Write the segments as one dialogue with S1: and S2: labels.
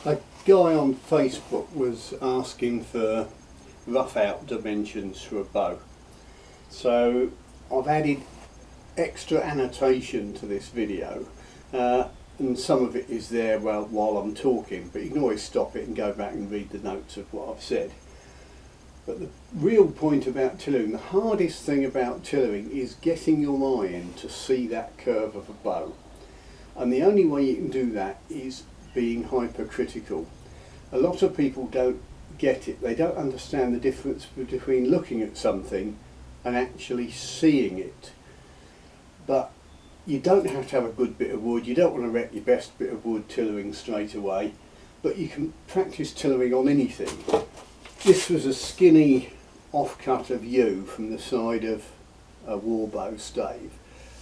S1: A guy on Facebook was asking for rough out dimensions for a bow. So I've added extra annotation to this video and some of it is there while I'm talking, but you can always stop it and go back and read the notes of what I've said. But the real point about tillering, the hardest thing about tillering is getting your eye in to see that curve of a bow. And the only way you can do that is being hypercritical. A lot of people don't get it. They don't understand the difference between looking at something and actually seeing it. But you don't have to have a good bit of wood. You don't want to wreck your best bit of wood tillering straight away, but you can practice tillering on anything. This was a skinny offcut of yew from the side of a warbow stave.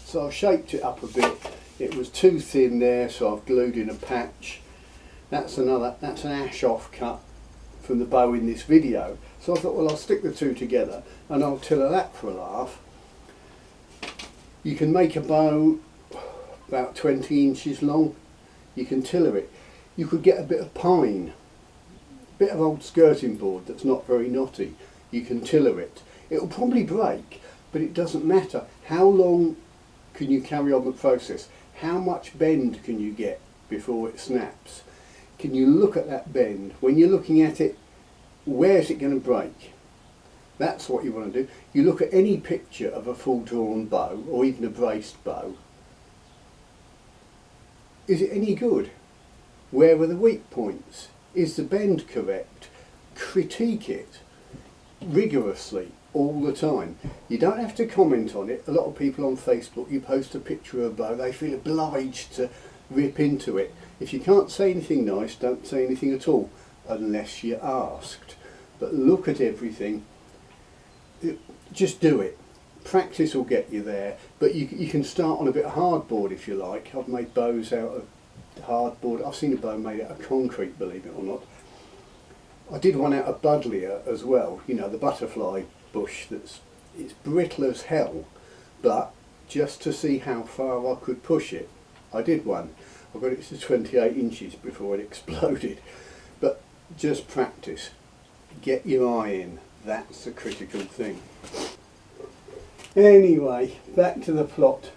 S1: So I've shaped it up a bit. It was too thin there, so I've glued in a patch. That's an ash offcut from the bow in this video. So I thought, well, I'll stick the two together and I'll tiller that for a laugh. You can make a bow about 20 inches long. You can tiller it. You could get a bit of pine, a bit of old skirting board that's not very knotty. You can tiller it. It'll probably break, but it doesn't matter. How long can you carry on the process? How much bend can you get before it snaps? Can you look at that bend? When you're looking at it, where is it going to break? That's what you want to do. You look at any picture of a full drawn bow or even a braced bow. Is it any good? Where are the weak points? Is the bend correct? Critique it rigorously all the time. You don't have to comment on it. A lot of people on Facebook, you post a picture of a bow, they feel obliged to rip into it. If you can't say anything nice, don't say anything at all unless you're asked. But look at everything. Just do it. Practice will get you there, but you can start on a bit of hardboard if you like. I've made bows out of hardboard. I've seen a bow made out of concrete, believe it or not. I did one out of buddleia as well, you know, the butterfly bush it's brittle as hell, but just to see how far I could push it, I did one. I got it to 28 inches before it exploded. But just practice. Get your eye in. That's the critical thing. Anyway, back to the plot.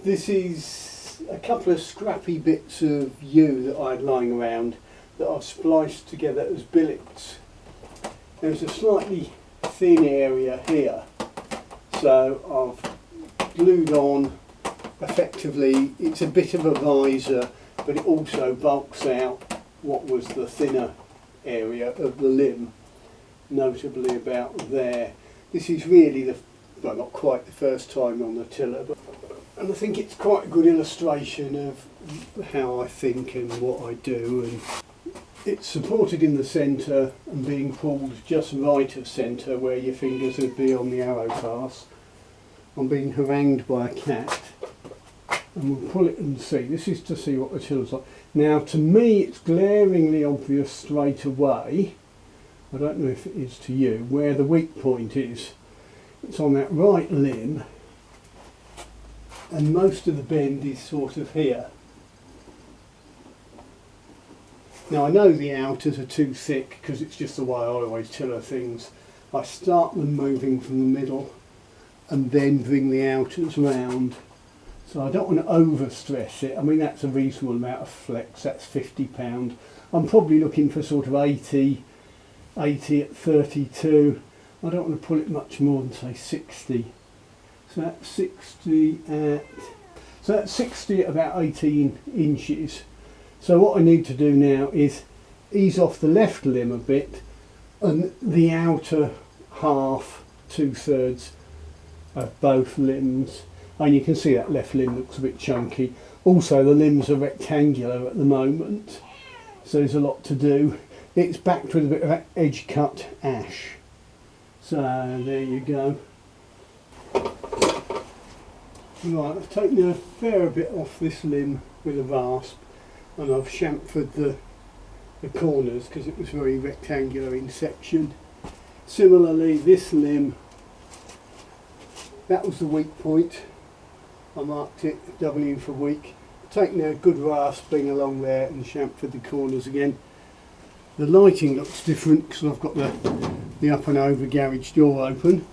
S1: This is a couple of scrappy bits of yew that I had lying around that I've spliced together as billets. There's a slightly thin area here, so I've glued on effectively. It's a bit of a visor, but it also bulks out what was the thinner area of the limb, notably about there. This is really well, not quite the first time on the tiller, and I think it's quite a good illustration of how I think and what I do. And it's supported in the centre and being pulled just right of centre where your fingers would be on the arrow pass. I'm being harangued by a cat, and we'll pull it and see. This is to see what the tiller's like. Now, to me, it's glaringly obvious straight away, I don't know if it is to you, where the weak point is. It's on that right limb, and most of the bend is sort of here. Now, I know the outers are too thick because it's just the way I always tiller things. I start them moving from the middle and then bring the outers round. So I don't want to over stress it. I mean, that's a reasonable amount of flex, that's £50. I'm probably looking for sort of 80 at 32. I don't want to pull it much more than say 60. So that's 60 at about 18 inches. So what I need to do now is ease off the left limb a bit and the outer half, 2/3 of both limbs. And you can see that left limb looks a bit chunky. Also, the limbs are rectangular at the moment, so there's a lot to do. It's backed with a bit of edge cut ash. So there you go. Right, I've taken a fair bit off this limb with a rasp, and I've chamfered the corners because it was very rectangular in section. Similarly, this limb, that was the weak point. I marked it W for weak. Taken a good rasping along there and chamfered the corners again. The lighting looks different because I've got the up and over garage door open,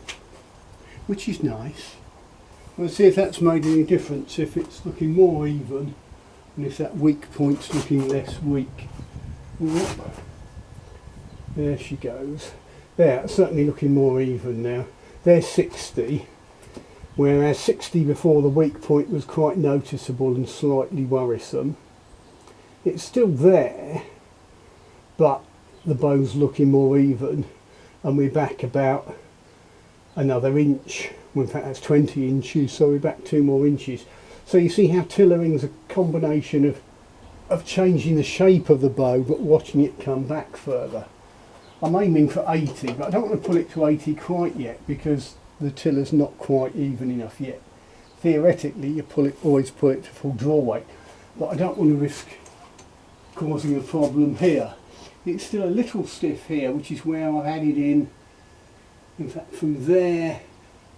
S1: which is nice. Let's see if that's made any difference, if it's looking more even and if that weak point's looking less weak. Whoop. There she goes. There, it's certainly looking more even now. There's 60, whereas 60 before the weak point was quite noticeable and slightly worrisome. It's still there, but the bow's looking more even, and we're back about another inch. Well, in fact that's 20 inches, so we're back 2 more inches. So you see how Tillering's a combination of changing the shape of the bow but watching it come back further. I'm aiming for 80, but I don't want to pull it to 80 quite yet because the tiller's not quite even enough yet. Theoretically you always pull it to full draw weight, but I don't want to risk causing a problem here. It's still a little stiff here, which is where I've added in fact from there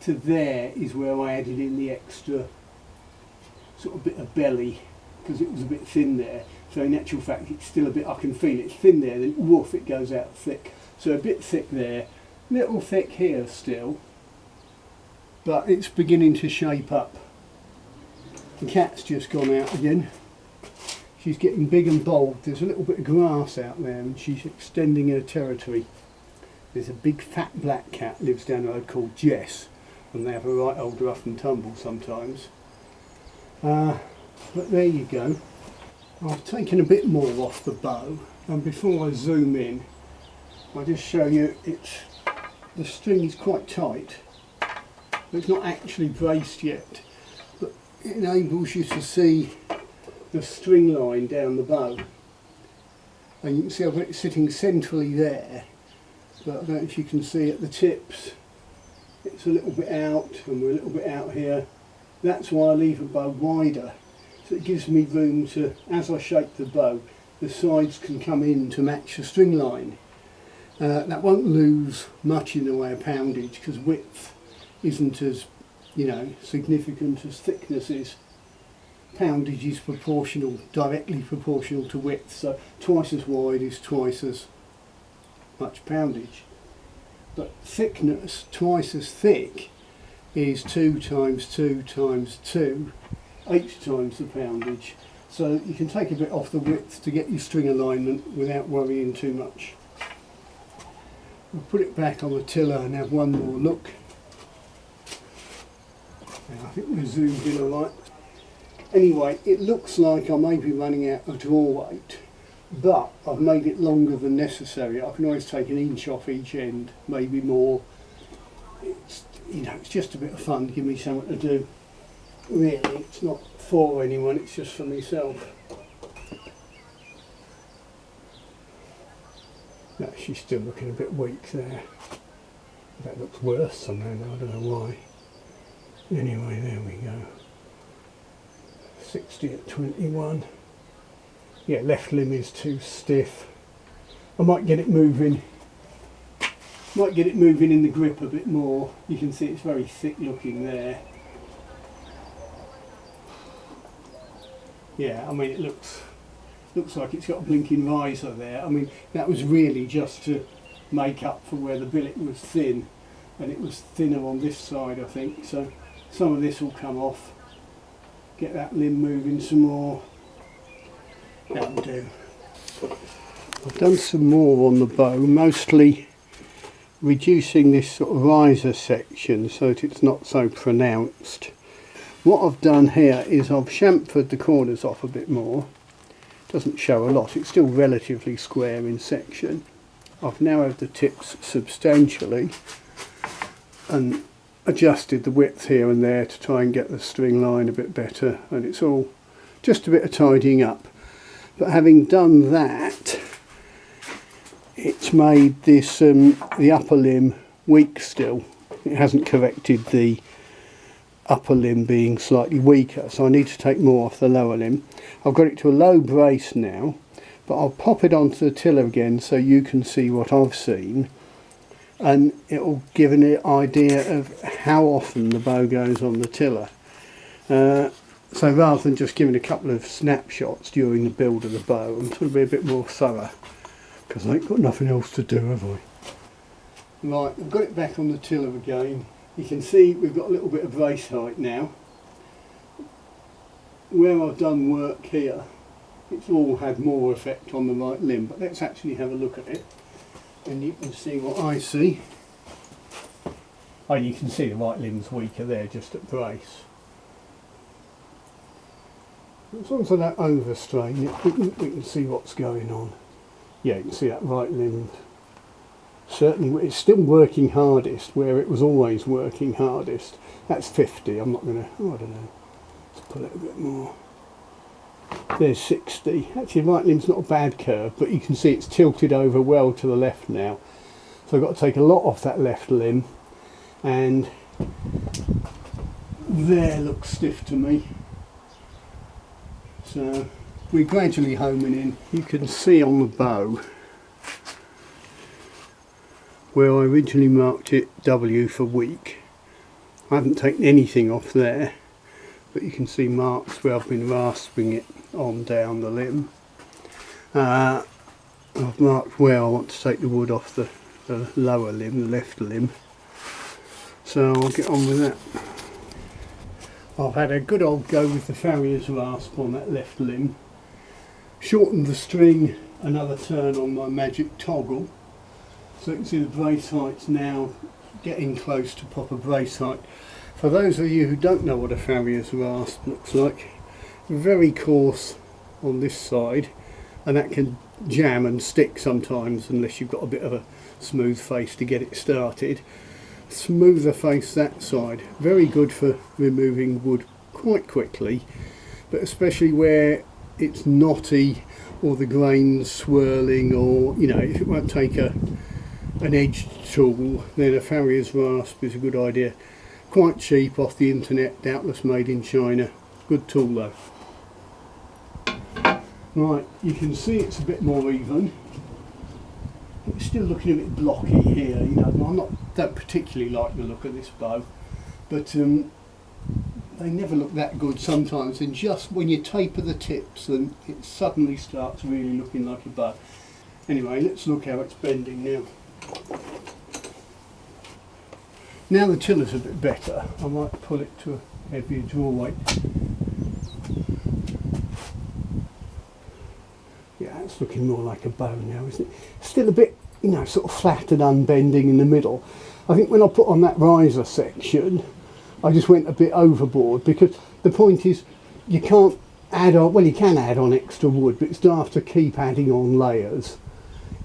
S1: to there is where I added in the extra sort of bit of belly, because it was a bit thin there. So in actual fact it's still a bit, I can feel it's thin there, then woof, it goes out thick. So a bit thick there, little thick here still, but it's beginning to shape up. The cat's just gone out again. She's getting big and bold. There's a little bit of grass out there and she's extending her territory. There's a big fat black cat lives down the road called Jess, and they have a right old rough and tumble sometimes. But there you go. I've taken a bit more off the bow, and before I zoom in I'll just show you the string is quite tight. It's not actually braced yet, but it enables you to see the string line down the bow, and you can see I've got it sitting centrally there, but I don't know if you can see at the tips it's a little bit out and we're a little bit out here. That's why I leave the bow wider, so it gives me room to, as I shape the bow, the sides can come in to match the string line. That won't lose much in the way of poundage because width isn't as, significant as thickness is. Poundage is proportional, directly proportional to width, so twice as wide is twice as much poundage. But thickness, twice as thick, is 2 times 2 times 2, 8 times the poundage. So you can take a bit off the width to get your string alignment without worrying too much. We'll put it back on the tiller and have one more look. And I think we're zoomed in alright. Anyway, it looks like I may be running out of draw weight, but I've made it longer than necessary. I can always take an inch off each end, maybe more. It's just a bit of fun to give me something to do. Really, it's not for anyone, it's just for myself. No, she's still looking a bit weak there. That looks worse somehow now, I don't know why. Anyway, there we go. 60 at 21. Yeah, left limb is too stiff. I might get it moving. Might get it moving in the grip a bit more. You can see it's very thick looking there. Yeah, I mean it looks like it's got a blinking riser there. I mean that was really just to make up for where the billet was thin, and it was thinner on this side I think, so some of this will come off. Get that limb moving some more. That'll do. I've done some more on the bow, mostly reducing this sort of riser section so that it's not so pronounced. What I've done here is I've chamfered the corners off a bit more. Doesn't show a lot, it's still relatively square in section. I've narrowed the tips substantially and adjusted the width here and there to try and get the string line a bit better, and it's all just a bit of tidying up. But having done that, it's made this the upper limb weak still. It hasn't corrected the upper limb being slightly weaker, so I need to take more off the lower limb. I've got it to a low brace now, but I'll pop it onto the tiller again so you can see what I've seen, and it will give an idea of how often the bow goes on the tiller. So rather than just giving a couple of snapshots during the build of the bow, I'm trying to be a bit more thorough. because I ain't got nothing else to do, have I? Right, I've got it back on the tiller again. You can see we've got a little bit of brace height now. Where I've done work here, it's all had more effect on the right limb, but let's actually have a look at it and you can see what I see. Oh, you can see the right limb's weaker there, just at brace. As long as I don't overstrain it, we can see what's going on. Yeah, you can see that right limb. Certainly, it's still working hardest where it was always working hardest. That's 50. I'm not going to, I don't know, let's pull it a bit more. There's 60. Actually, right limb's not a bad curve, but you can see it's tilted over well to the left now. So I've got to take a lot off that left limb, and there looks stiff to me. So we're gradually homing in. You can see on the bow where I originally marked it W for weak. I haven't taken anything off there, but you can see marks where I've been rasping it on down the limb. I've marked where I want to take the wood off the lower limb, the left limb. So I'll get on with that. I've had a good old go with the farrier's rasp on that left limb. Shortened the string another turn on my magic toggle. So you can see the brace height's now getting close to proper brace height. For those of you who don't know what a farrier's rasp looks like, very coarse on this side, and that can jam and stick sometimes unless you've got a bit of a smooth face to get it started. Smoother face that side, very good for removing wood quite quickly, but especially where it's knotty or the grains swirling, or you know, if it won't take an edged tool, then a farrier's rasp is a good idea. Quite cheap off the internet, doubtless made in China. Good tool though. Right, you can see it's a bit more even. It's still looking a bit blocky here, you know. Don't particularly like the look of this bow, but they never look that good sometimes, and just when you taper the tips then it suddenly starts really looking like a bow. Anyway, let's look how it's bending now. Now the tiller's a bit better, I might pull it to a heavier draw weight. Yeah, it's looking more like a bow now, isn't it? Still a bit, you know, sort of flat and unbending in the middle. I think when I put on that riser section, I just went a bit overboard, because the point is you can't add on, well you can add on extra wood, but it's daft to keep adding on layers.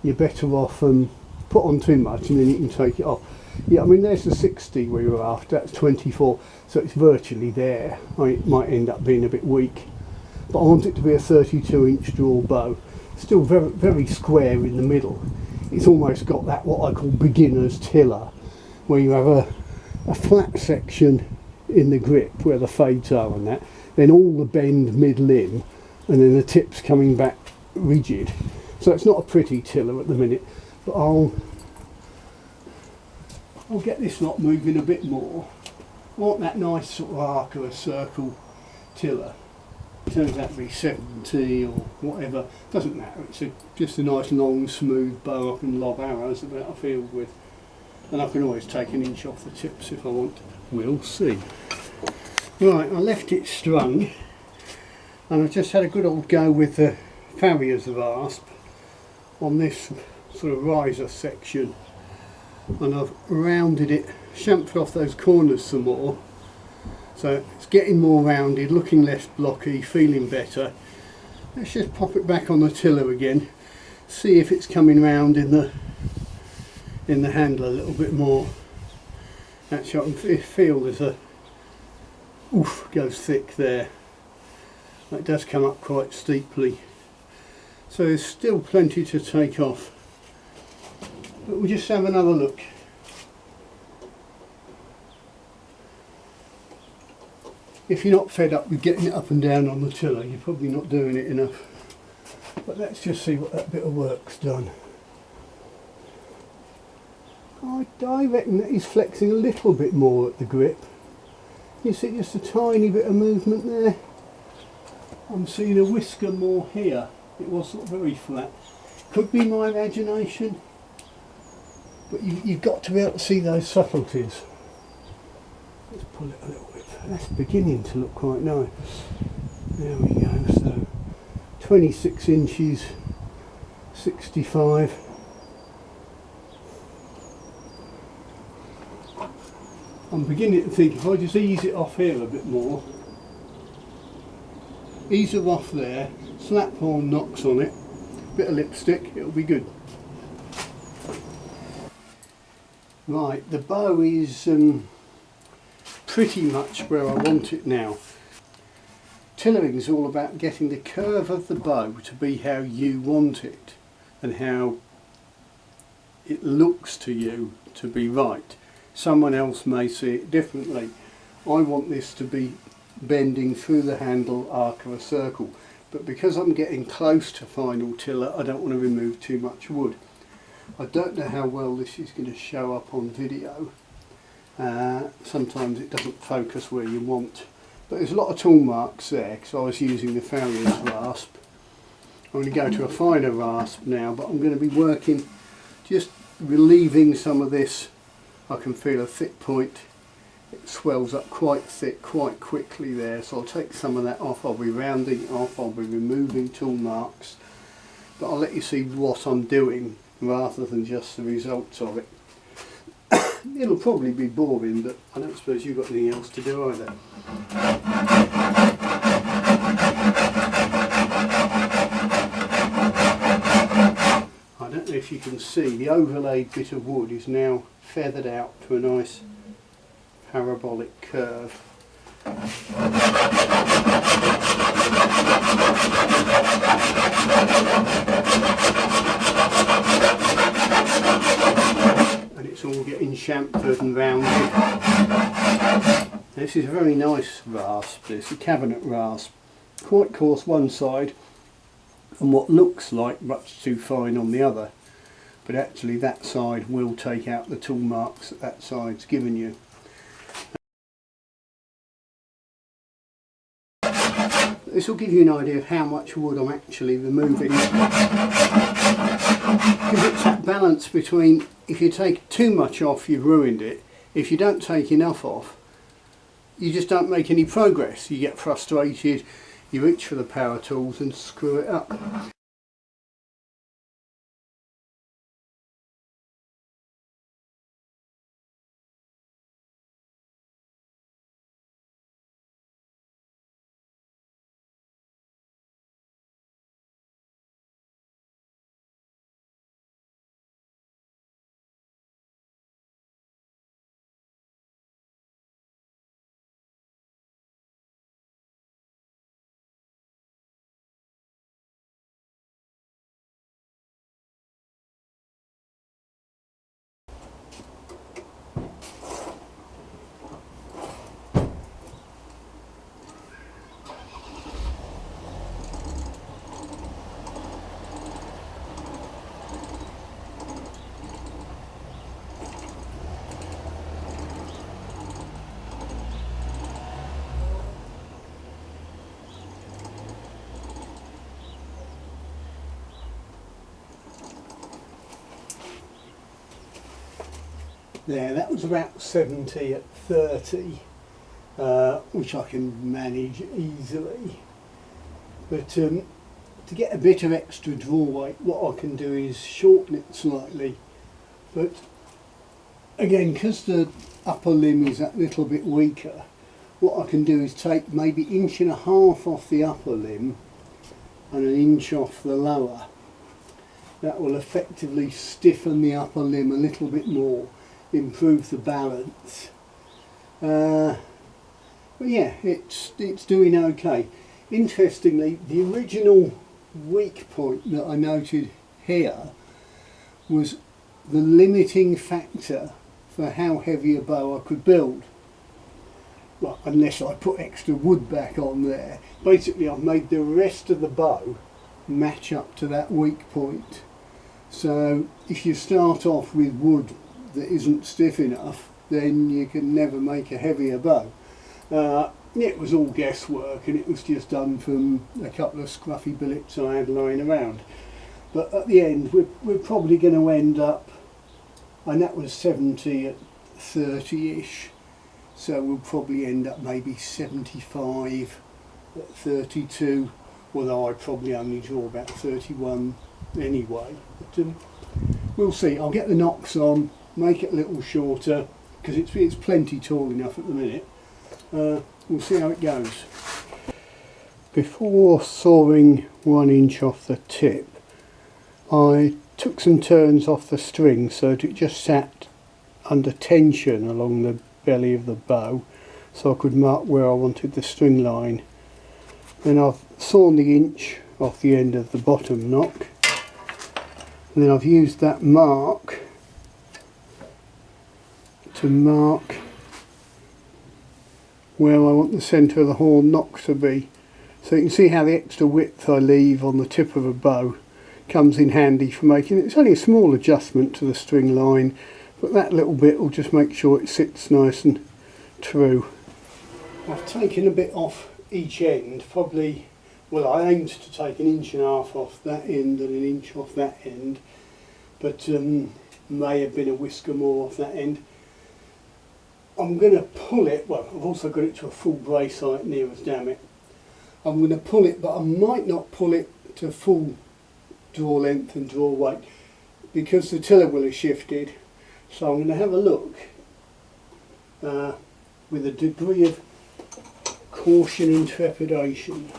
S1: You're better off put on too much and then you can take it off. Yeah, I mean there's the 60 we were after, that's 24, so it's virtually there. It might end up being a bit weak, but I want it to be a 32-inch draw bow. Still very, very square in the middle. It's almost got that what I call beginner's tiller, where you have a flat section in the grip where the fades are and that, then all the bend mid-limb, and then the tips coming back rigid. So it's not a pretty tiller at the minute, but I'll get this lot moving a bit more. I want that nice sort of arc or a circle tiller. It turns out to be 70 or whatever, doesn't matter. It's just a nice long smooth bow I can lob arrows about a field with, and I can always take an inch off the tips if I want to. We'll see. Right, I left it strung, and I've just had a good old go with the farrier's rasp on this sort of riser section, and I've rounded it, chamfered off those corners some more, so it's getting more rounded, looking less blocky, feeling better. Let's just pop it back on the tiller again, see if it's coming round in the handle a little bit more. Actually I can feel there's a oof, goes thick there. That does come up quite steeply, so there's still plenty to take off, but we'll just have another look. If you're not fed up with getting it up and down on the tiller, you're probably not doing it enough. But let's just see what that bit of work's done. I reckon that he's flexing a little bit more at the grip. You see just a tiny bit of movement there. I'm seeing a whisker more here. It was very flat. Could be my imagination, but you've got to be able to see those subtleties. Let's pull it a little bit. That's beginning to look quite nice. There we go. So 26 inches, 65. I'm beginning to think if I just ease it off here a bit more, ease it off there, slap on knocks on it, bit of lipstick, it'll be good. Right, the bow is pretty much where I want it now. Tillering is all about getting the curve of the bow to be how you want it and how it looks to you to be right. Someone else may see it differently. I want this to be bending through the handle arc of a circle, but because I'm getting close to final tiller, I don't want to remove too much wood. I don't know how well this is going to show up on video. Sometimes it doesn't focus where you want, but there's a lot of tool marks there because I was using the farrier's rasp. I'm going to go to a finer rasp now, but I'm going to be working just relieving some of this. I can feel a thick point. It swells up quite thick quite quickly there, so I'll take some of that off. I'll be rounding it off, I'll be removing tool marks, but I'll let you see what I'm doing rather than just the results of it. It'll probably be boring, but I don't suppose you've got anything else to do either. I don't know if you can see, the overlaid bit of wood is now feathered out to a nice parabolic curve. And it's all getting chamfered and rounded. This is a very nice rasp, this, a cabinet rasp. Quite coarse one side and what looks like much too fine on the other. But actually that side will take out the tool marks that side's given you. This will give you an idea of how much wood I'm actually removing. Because it's that balance between, if you take too much off, you've ruined it. If you don't take enough off, you just don't make any progress. You get frustrated, you reach for the power tools and screw it up. There, that was about 70 at 30, which I can manage easily. But to get a bit of extra draw weight, what I can do is shorten it slightly. But again, because the upper limb is that little bit weaker, what I can do is take maybe 1.5 inches off the upper limb and 1 inch off the lower. That will effectively stiffen the upper limb a little bit more, improve the balance. But yeah, it's doing okay. Interestingly, the original weak point that I noted here was the limiting factor for how heavy a bow I could build. Well, unless I put extra wood back on there. Basically, I've made the rest of the bow match up to that weak point. So if you start off with wood that isn't stiff enough, then you can never make a heavier bow. It was all guesswork, and it was just done from a couple of scruffy billets I had lying around. but at the end we're probably going to end up, and that was 70 at 30-ish, so we'll probably end up maybe 75 at 32, although I probably only draw about 31 anyway. But, we'll see. I'll get the nocks on, make it a little shorter, because it's plenty tall enough at the minute. We'll see how it goes. Before sawing 1 inch off the tip, I took some turns off the string so that it just sat under tension along the belly of the bow, so I could mark where I wanted the string line. Then I've sawn the inch off the end of the bottom nock, and then I've used that mark to mark where I want the centre of the horn nock to be. So you can see how the extra width I leave on the tip of a bow comes in handy for making it. It's only a small adjustment to the string line, but that little bit will just make sure it sits nice and true. I've taken a bit off each end, probably, well, I aimed to take 1.5 inches off that end and 1 inch off that end, but may have been a whisker more off that end. I'm going to pull it, well, I've also got it to a full brace height near as damn it. I'm going to pull it, but I might not pull it to full draw length and draw weight because the tiller will have shifted. So I'm going to have a look with a degree of caution and trepidation.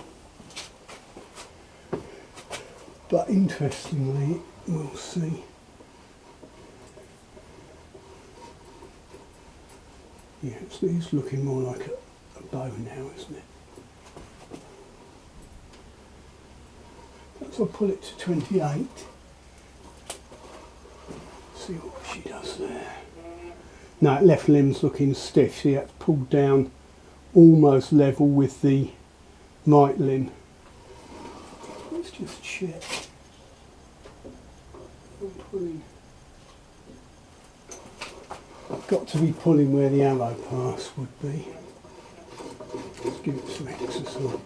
S1: But interestingly, we'll see. Yeah, it's looking more like a bow now, isn't it? So I'll pull it to 28. See what she does there. Now, that left limb's looking stiff. See, that's pulled down almost level with the right limb. Let's just check. I'm pulling. I've got to be pulling where the arrow pass would be. Let's give it some exercise.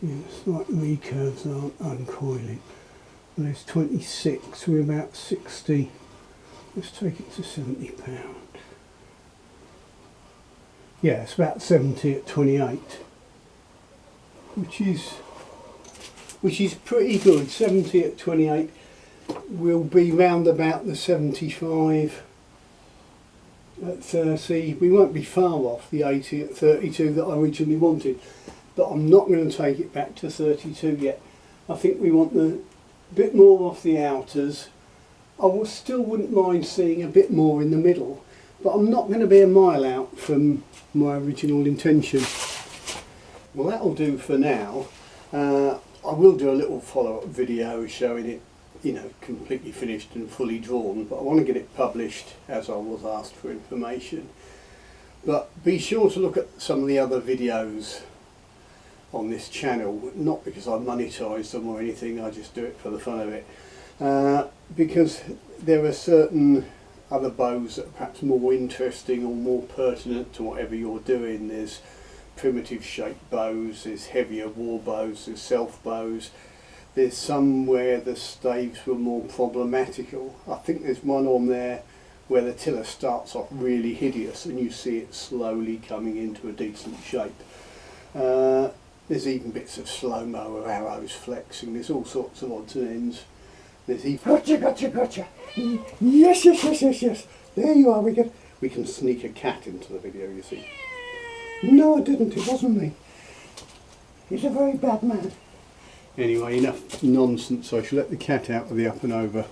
S1: Yeah, it's like recurves aren't uncoiling. Well, there's 26, we're about 60. Let's take it to £70. Yeah, it's about 70 at 28, which is pretty good. 70 at 28 will be round about the 75 at 30. We won't be far off the 80 at 32 that I originally wanted, but I'm not going to take it back to 32 yet. I think we want the bit more off the outers. I still wouldn't mind seeing a bit more in the middle, but I'm not going to be a mile out from my original intention. Well, that'll do for now. I will do a little follow-up video showing it, you know, completely finished and fully drawn, but I want to get it published as I was asked for information. But be sure to look at some of the other videos on this channel, not because I monetize them or anything, I just do it for the fun of it, because there are certain other bows that are perhaps more interesting or more pertinent to whatever you're doing. There's primitive shaped bows, there's heavier war bows, there's self bows, there's some where the staves were more problematical. I think there's one on there where the tiller starts off really hideous and you see it slowly coming into a decent shape. There's even bits of slow-mo of arrows flexing. There's all sorts of odds and ends. There's even... Gotcha! Yes. There you are. We can sneak a cat into the video, you see. No, I didn't. It wasn't me. He's a very bad man. Anyway, enough nonsense. I shall let the cat out of the up and over.